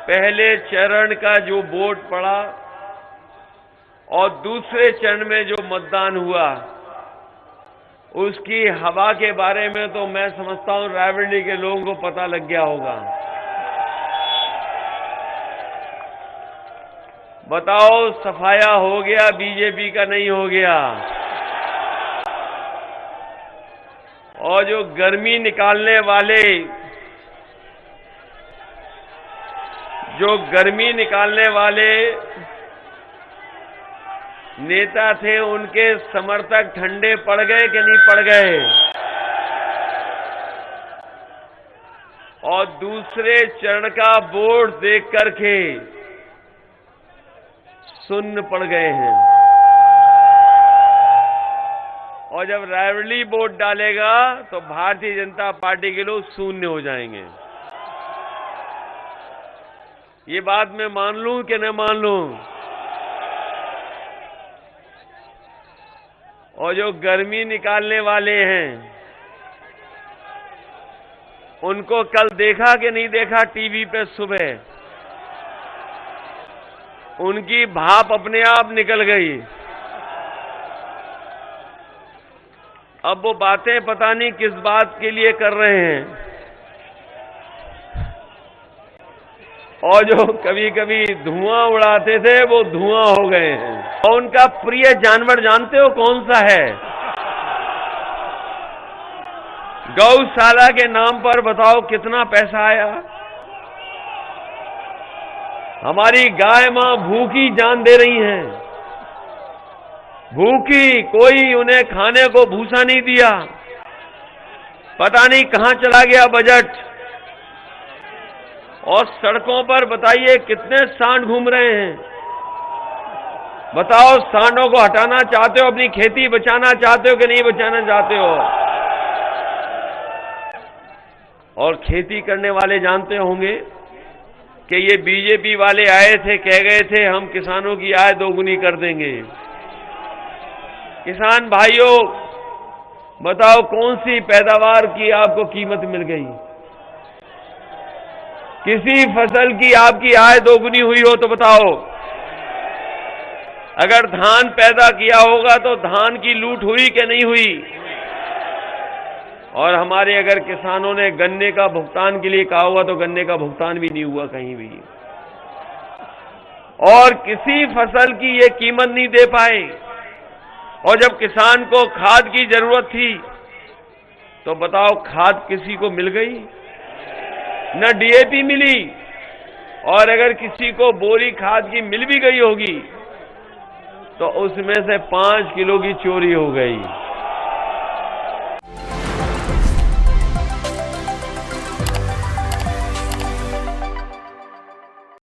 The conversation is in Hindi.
पहले चरण का जो वोट पड़ा और दूसरे चरण में जो मतदान हुआ, उसकी हवा के बारे में तो मैं समझता हूं रायबरेली के लोगों को पता लग गया होगा। बताओ, सफाया हो गया, बीजेपी का नहीं हो गया। और जो गर्मी निकालने वाले नेता थे, उनके समर्थक ठंडे पड़ गए कि नहीं पड़ गए? और दूसरे चरण का वोट देख करके शून्य पड़ गए हैं। और जब रायबरेली वोट डालेगा तो भारतीय जनता पार्टी के लोग शून्य हो जाएंगे। ये बात मैं मान लूं कि न मान लूं? और जो गर्मी निकालने वाले हैं, उनको कल देखा कि नहीं देखा टीवी पे सुबह? उनकी भाप अपने आप निकल गई। अब वो बातें पता नहीं किस बात के लिए कर रहे हैं। और जो कभी कभी धुआं उड़ाते थे, वो धुआं हो गए हैं। और उनका प्रिय जानवर जानते हो कौन सा है? गौशाला के नाम पर बताओ कितना पैसा आया। हमारी गाय मां भूखी जान दे रही हैं, भूखी, कोई उन्हें खाने को भूसा नहीं दिया। पता नहीं कहां चला गया बजट। और सड़कों पर बताइए कितने सांड घूम रहे हैं। बताओ, सांडों को हटाना चाहते हो? अपनी खेती बचाना चाहते हो कि नहीं बचाना चाहते हो? और खेती करने वाले जानते होंगे कि ये बीजेपी वाले आए थे, कह गए थे हम किसानों की आय दोगुनी कर देंगे। किसान भाइयों, बताओ कौन सी पैदावार की आपको कीमत मिल गई? किसी फसल की आपकी आय दोगुनी हुई हो तो बताओ। अगर धान पैदा किया होगा तो धान की लूट हुई कि नहीं हुई? और हमारे अगर किसानों ने गन्ने का भुगतान के लिए कहा होगा तो गन्ने का भुगतान भी नहीं हुआ कहीं भी। और किसी फसल की ये कीमत नहीं दे पाए। और जब किसान को खाद की जरूरत थी तो बताओ, खाद किसी को मिल गई? न डीएपी मिली। और अगर किसी को बोरी खाद की मिल भी गई होगी तो उसमें से 5 किलो की चोरी हो गई।